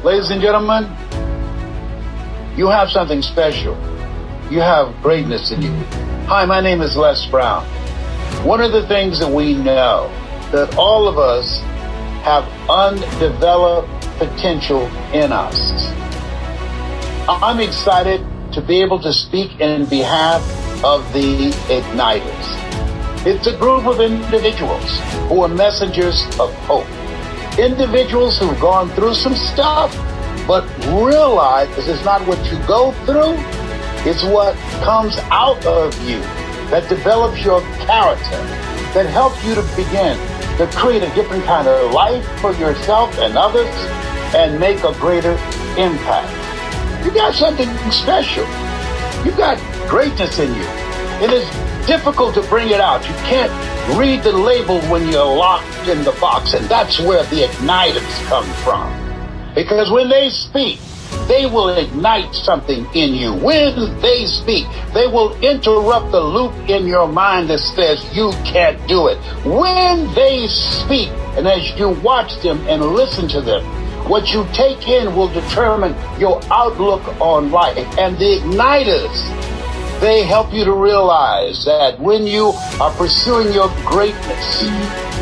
Ladies and gentlemen, you have something special. You have greatness in you. Hi, my name is Les Brown. One of the things that we know, that all of us have undeveloped potential in us. I'm excited to be able to speak in behalf of the Igniters. It's a group of individuals who are messengers of hope. Individuals who've gone through some stuff, but realize it's not what you go through, it's what comes out of you that develops your character, that helps you to begin to create a different kind of life for yourself and others and make a greater impact. You got something special. You got greatness in you. It is difficult to bring it out. You can't read the label when you're locked in the box, and that's where the igniters come from. Because when they speak, they will ignite something in you. When they speak, they will interrupt the loop in your mind that says you can't do it. When they speak, and as you watch them and listen to them, what you take in will determine your outlook on life. And the igniters, they help you to realize that when you are pursuing your greatness,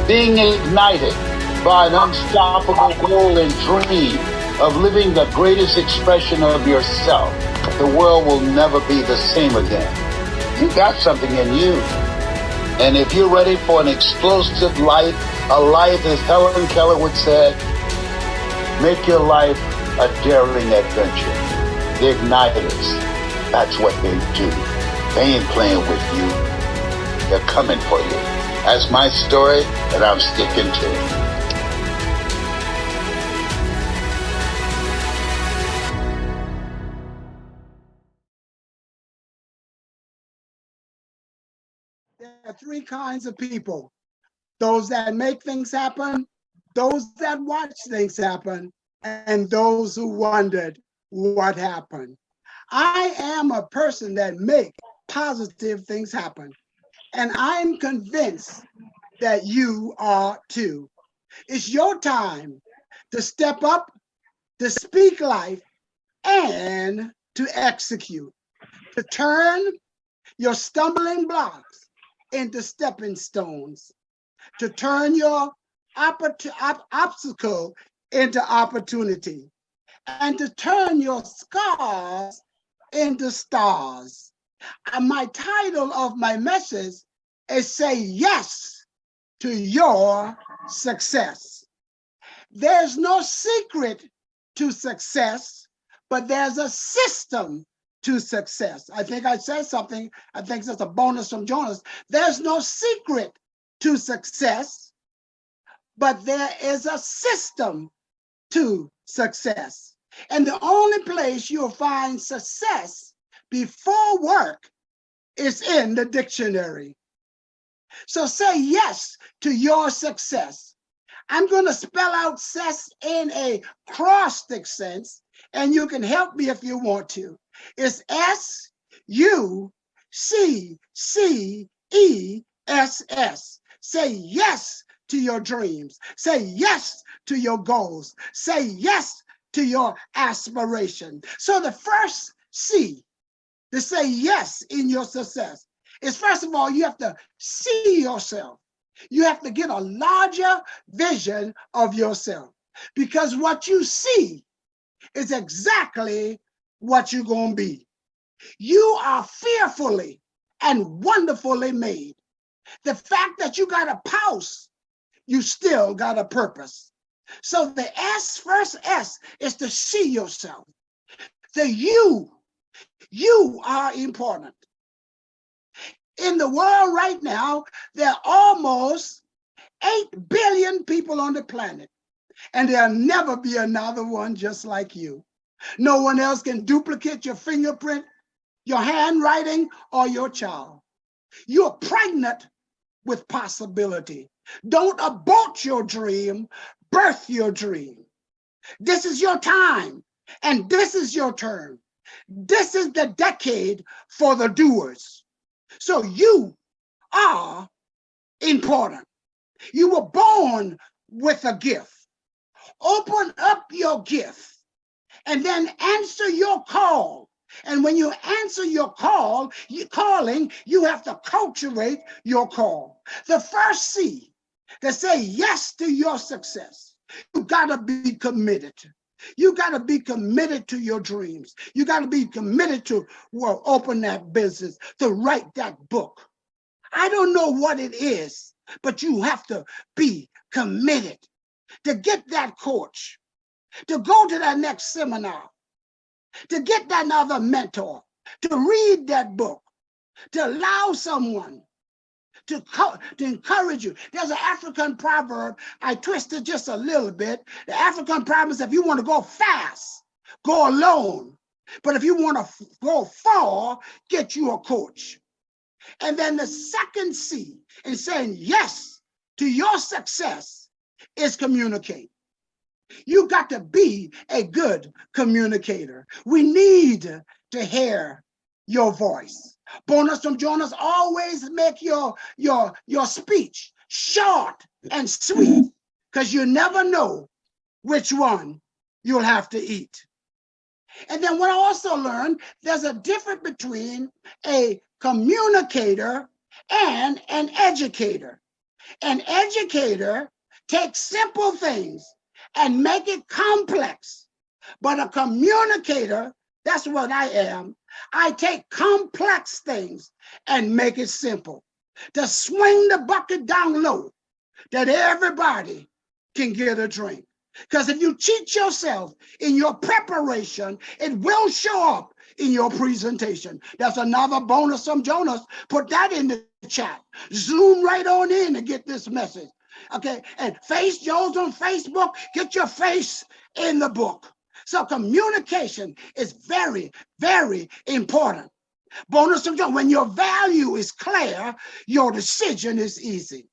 being ignited by an unstoppable goal and dream of living the greatest expression of yourself, the world will never be the same again. You got something in you. And if you're ready for an explosive life, a life, as Helen Keller would say, make your life a daring adventure. The Igniters, that's what they do. They ain't playing with you. They're coming for you. That's my story, and I'm sticking to it. There are three kinds of people: those that make things happen, those that watch things happen, and those who wondered what happened. I am a person that makes positive things happen, and I'm convinced that you are too. It's your time to step up, to speak life, and to execute, to turn your stumbling blocks into stepping stones, to turn your obstacle into opportunity, and to turn your scars into stars. And my title of my message is Say Yes to Your Success. There's no secret to success, but there's a system to success. I think I said something, I think that's a bonus from Jonas. There's no secret to success, but there is a system to success. And the only place you'll find success before work is in the dictionary. So say yes to your success. I'm going to spell out success in a acrostic sense, and you can help me if you want to. It's SUCCESS. Say yes to your dreams. Say yes to your goals. Say yes to your aspiration. So the first C to say yes in your success is, first of all, you have to see yourself. You have to get a larger vision of yourself, because what you see is exactly what you're going to be. You are fearfully and wonderfully made. The fact that you got a pulse, you still got a purpose. So the first S is to see yourself. The you are important. In the world right now, there are almost 8 billion people on the planet, and there'll never be another one just like you. No one else can duplicate your fingerprint, your handwriting, or your child. You're pregnant with possibility. Don't abort your dream, birth your dream. This is your time, and this is your turn. This is the decade for the doers. So you are important. You were born with a gift. Open up your gift and then answer your call. And when you answer your call, you have to cultivate your call. The first C, to say yes to your success, you gotta be committed. You gotta be committed to your dreams. You gotta be committed to, well, open that business, to write that book. I don't know what it is, but you have to be committed to get that coach, to go to that next seminar, to get that other mentor, to read that book, to allow someone to encourage you. There's an African proverb, I twisted just a little bit. The African proverb is, if you want to go fast, go alone. But if you want to go far, get you a coach. And then the second C in saying yes to your success is communicate. You got to be a good communicator. We need to hear your voice. Bonus from Jonas, always make your speech short and sweet, because you never know which one you'll have to eat. And then what I also learned, there's a difference between a communicator and an educator. An educator takes simple things and make it complex. But a communicator, that's what I am. I take complex things and make it simple. To swing the bucket down low, that everybody can get a drink. Because if you cheat yourself in your preparation, it will show up in your presentation. That's another bonus from Jonas. Put that in the chat. Zoom right on in to get this message. Okay, and Face Joe's on Facebook, get your face in the book. So communication is very, very important. Bonus from Joe, when your value is clear, your decision is easy.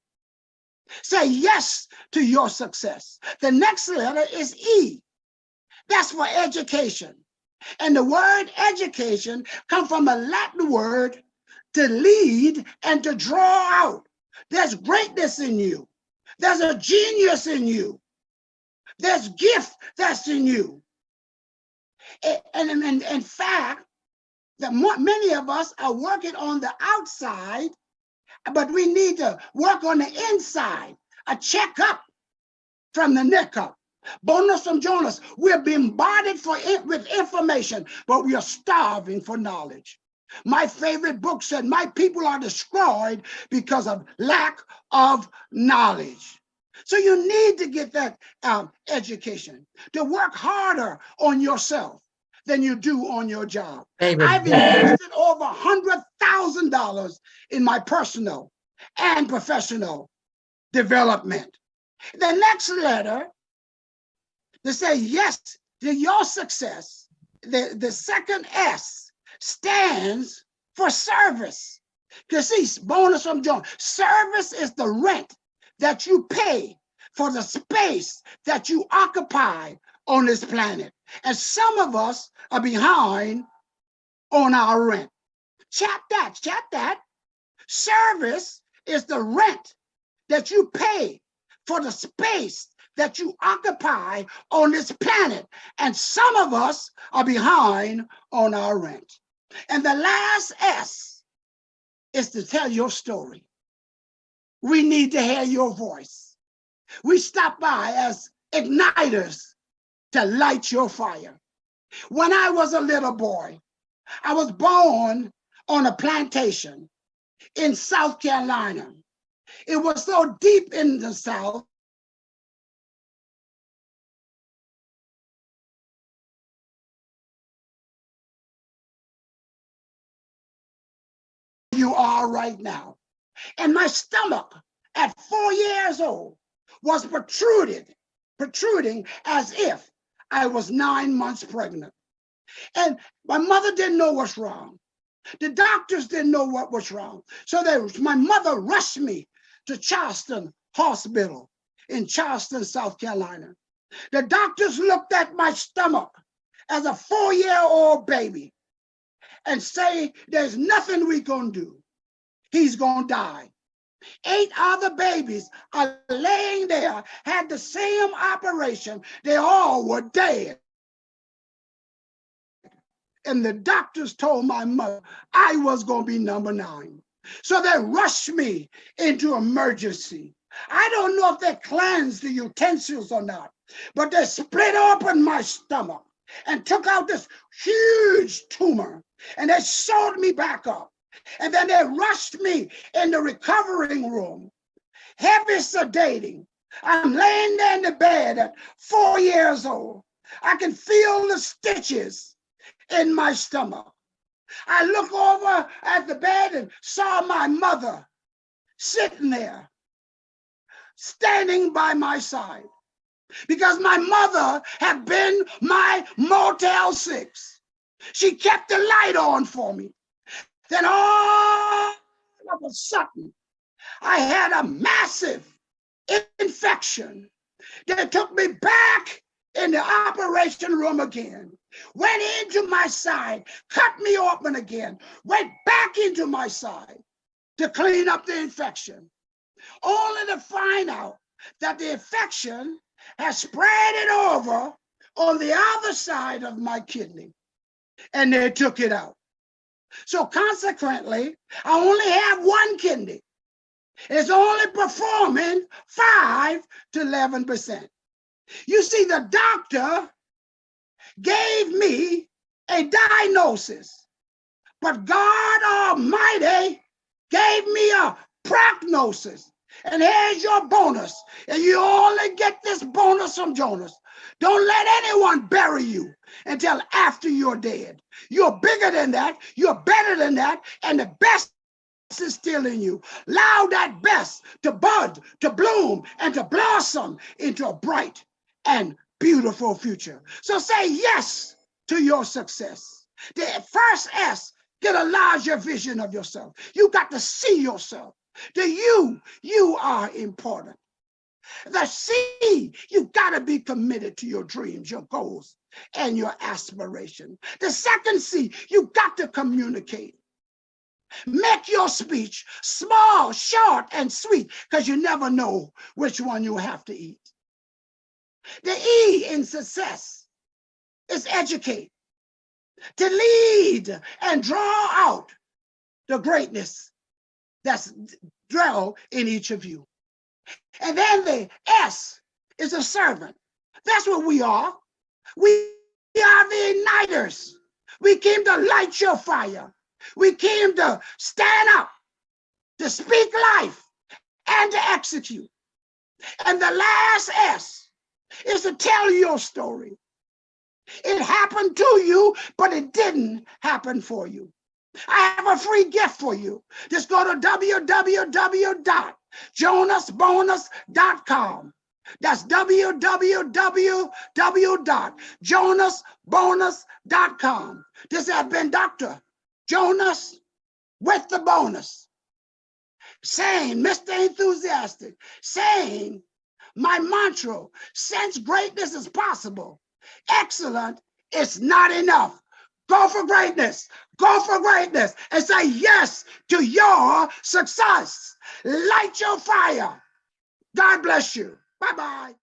Say yes to your success. The next letter is E. That's for education. And the word education comes from a Latin word to lead and to draw out. There's greatness in you. There's a genius in you. There's gift that's in you. And in fact, many of us are working on the outside, but we need to work on the inside, a checkup from the neck up. Bonus from Jonas, we're bombarded with information, but we are starving for knowledge. My favorite book said, my people are destroyed because of lack of knowledge. So you need to get that education, to work harder on yourself than you do on your job. I've invested over $100,000 in my personal and professional development. The next letter, to say yes to your success, the second S stands for service. Because see, bonus from John, service is the rent that you pay for the space that you occupy on this planet. And some of us are behind on our rent. Chat that. Service is the rent that you pay for the space that you occupy on this planet. And some of us are behind on our rent. And the last S is to tell your story. We need to hear your voice. We stop by as igniters to light your fire. When I was a little boy, I was born on a plantation in South Carolina. It was so deep in the South, you are right now. And my stomach at 4 years old was protruding as if I was 9 months pregnant. And my mother didn't know what's wrong. The doctors didn't know what was wrong. So my mother rushed me to Charleston Hospital in Charleston, South Carolina. The doctors looked at my stomach as a 4-year-old baby and say, there's nothing we gonna do. He's gonna die. 8 other babies are laying there, had the same operation. They all were dead. and the doctors told my mother I was going to be number 9. So they rushed me into emergency. I don't know if they cleansed the utensils or not, but they split open my stomach and took out this huge tumor, and they sewed me back up. And then they rushed me in the recovering room, heavy sedating. I'm laying there in the bed at 4 years old. I can feel the stitches in my stomach. I look over at the bed and saw my mother sitting there, standing by my side, because my mother had been my Motel 6. She kept the light on for me. Then all of a sudden, I had a massive infection. They took me back in the operation room again, went into my side, cut me open again, went back into my side to clean up the infection, only to find out that the infection has spread it over on the other side of my kidney, and they took it out. So consequently, I only have one kidney. It's only performing 5 to 11%. You see, the doctor gave me a diagnosis, but God Almighty gave me a prognosis. And here's your bonus. And you only get this bonus from Jonas. Don't let anyone bury you until after you're dead. You're bigger than that. You're better than that. And the best is still in you. Allow that best to bud, to bloom, and to blossom into a bright and beautiful future. So say yes to your success. The first S, get a larger vision of yourself. You got to see yourself. The you are important. The C, you got to be committed to your dreams, your goals, and your aspiration. The second C, you got to communicate. Make your speech small, short, and sweet, because you never know which one you have to eat. The E in success is educate, to lead and draw out the greatness that's dwell in each of you. And then the S is a servant. That's what we are. We are the igniters. We came to light your fire. We came to stand up, to speak life, and to execute. And the last S is to tell your story. It happened to you, but it didn't happen for you. I have a free gift for you. Just go to www.jonasbonus.com. That's www.jonasbonus.com. This has been Dr. Jonas with the bonus, saying, Mr. Enthusiastic, saying my mantra, since greatness is possible, excellent is not enough. Go for greatness. Go for greatness and say yes to your success. Light your fire. God bless you. Bye-bye.